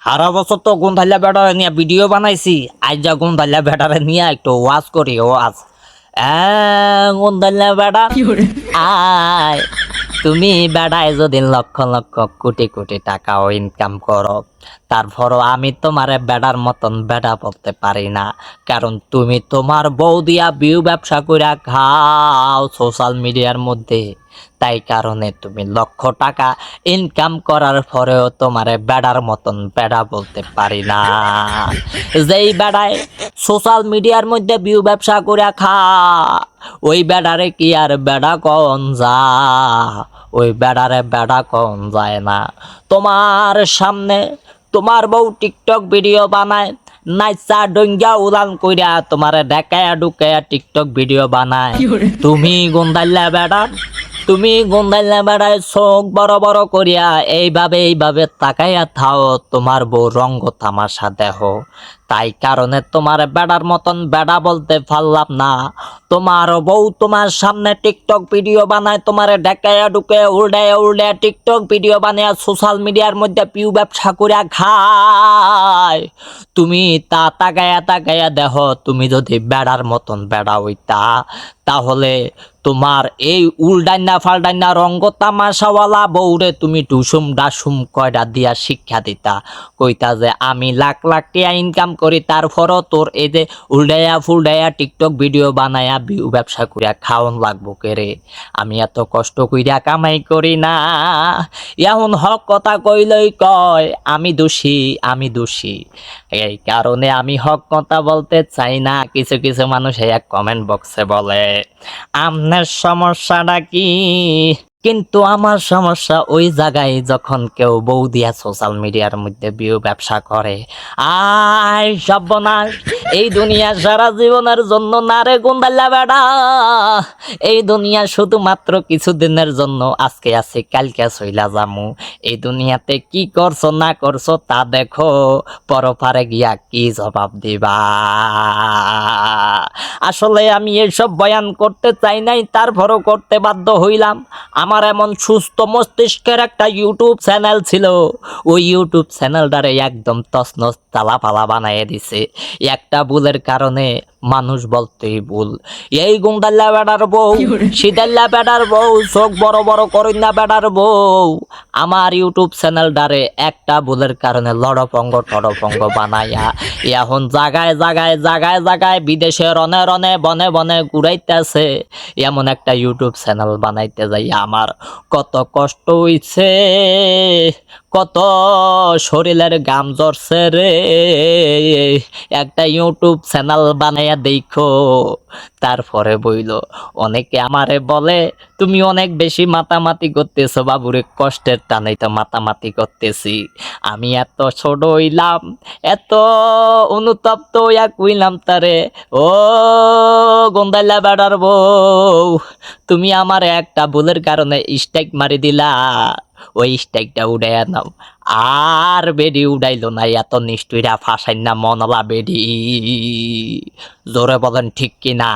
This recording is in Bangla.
সারা বছর তো গুন্ধাইলা বেটারে নিয়ে ভিডিও বানাইছি, আজ যা গুন্ধাইলা বেটারে নিয়ে একটু ওয়াজ করি। ওয়াজ গুন্ধাইলা বেটা আয়, তুমি বেড়ায় যদি লক্ষ লক্ষ কোটি কোটি টাকাও ইনকাম করো, তারপরও আমি তোমার বেড়ার মতন বেড়া বলতে পারি না। কারণ তুমি তোমার বউ দিয়া ভিউ ব্যবসা করে খাও সোশ্যাল মিডিয়ার মধ্যে। তাই কারণে তুমি লক্ষ টাকা ইনকাম করার পরেও তোমার বেড়ার মতন বেড়া বলতে পারি না। যেই বেড়ায় সোশ্যাল মিডিয়ার মধ্যে ভিউ ব্যবসা করে খা, ওই বেড়ারে কি আর বেড়া কন যা? ওই বেড়ারে বেড়া কন যায় না। তোমার সামনে তোমার বউ টিকটক ভিডিও বানায়, নাইচা ডঙ্গা উড়ান কইরা তোমারে ঢাকায়া ঢুকায়া টিকটক ভিডিও বানায়। তুমি গন্ধাইলা বেড়া, তুমি গন্ধাইলা বেড়ায় চোখ বড় বড় করিয়া এইভাবে তাকাইয়া থাও তোমার বউ রঙ্গ তামাশা দেহ। তাই কারণে তোমার বেড়ার মতন বেড়া বলতে পারলাম না। তোমার বউ তোমার সামনে টিকটক ভিডিও বানায়, তোমার ঢাকায়া ঢুকে উল্ডায় টিকটক ভিডিও বানায় সোশ্যাল মিডিয়ার মধ্যে পিউ ব্যবসা করে খায়। তুমি তা তাকায়া দেহ, তুমি যদি বেড়ার মতন বেড়া হইতা তাহলে তোমার এই উল্ডাইনা ফাল্ডাইনা রঙ্গ তামাশাওয়ালা বউরে তুমি টুসুম ডাসুম কয়টা দিয়া শিক্ষা দিতা। কইতা যে আমি লাখ লাখ টাকা ইনকাম করি, তারপরও তোর এই যে উল্ডাইয়া ফুলডাইয়া টিকটক ভিডিও বানায়া ভিউ ব্যবসা করিয়া খাওন লাগবো কে রে? আমি এত কষ্ট কইরা কামাই করি না। এখন হক কথা কইলই কয় আমি দোষী। এই কারণে আমি হক কথা বলতে চাই না। কিছু কিছু মানুষ এক কমেন্ট বক্সে বলে আপনার সমস্যাটা কি? কিন্তু আমার সমস্যা ওই জায়গায় যখন কেউ বউ দিয়া সোশ্যাল মিডিয়ার মধ্যে ভিউ ব্যবসা করে। আয় সর্বনাশ, এই দুনিয়া সারা জীবনের জন্য না রে গুন্ডাল্লা বেড়া। এই দুনিয়া শুধুমাত্র কিছুদিনের জন্য, আজকে আছি কালকে চইলা যামু। এই দুনিয়াতে কি করছো না করছো তা দেখো, পরপারে গিয়া কি জবাব দিবা। আসলে আমি এসব বয়ান করতে চাই নাই, তারপরও করতে বাধ্য হইলাম। আমার এমন সুস্থ মস্তিষ্কের একটা ইউটিউব চ্যানেল ছিল, ওই ইউটিউব চ্যানেলটারে একদম তছনছ তালাপালা বানাইয়ে দিছে একটা ভুলের কারণে। মানুষ বলতেই ভুল। এই গুন্ডাল্লা বেড়ার বউ, শীতাল্লা বেড়ার বউ, চোখ বড় বড় করিনা বেড়ার বউ আমার ইউটিউব চ্যানেলটারে একটা ভুলের কারণে লড়পঙ্গ টড়পঙ্গ বানাইয়া এখন জায়গায় বিদেশে রনে রনে বনে বনে ঘুরাইতেছে। এমন একটা ইউটিউব চ্যানেল বানাইতে যাই আমার কত কষ্ট হইছে, কত শরীরের গাম জ্বরছে রে। একটা ইউটিউব চ্যানেল বানাইয়া দেখো। তারপরে বইল অনেকে আমারে বলে তুমি অনেক বেশি মাতামাতি করতেছো বাবুরে। কষ্টের টানেই তো মাতামাতি করতেছি। আমি এত ছোট হইলাম, এত অনুতপ্ত হইয়া কইলাম তারে, ও গন্দাইলা বেড়ার বউ, তুমি আমার একটা ভুলের কারণে স্ট্রাইক মারি দিলা, ওই স্ট্রাইকটা উড়াইয়া নাও। আর বেডি উড়াইলো না, এত নিষ্ঠুরা ফাঁসাই না মনলা বেডি। জোরে বলেন ঠিক কিনা?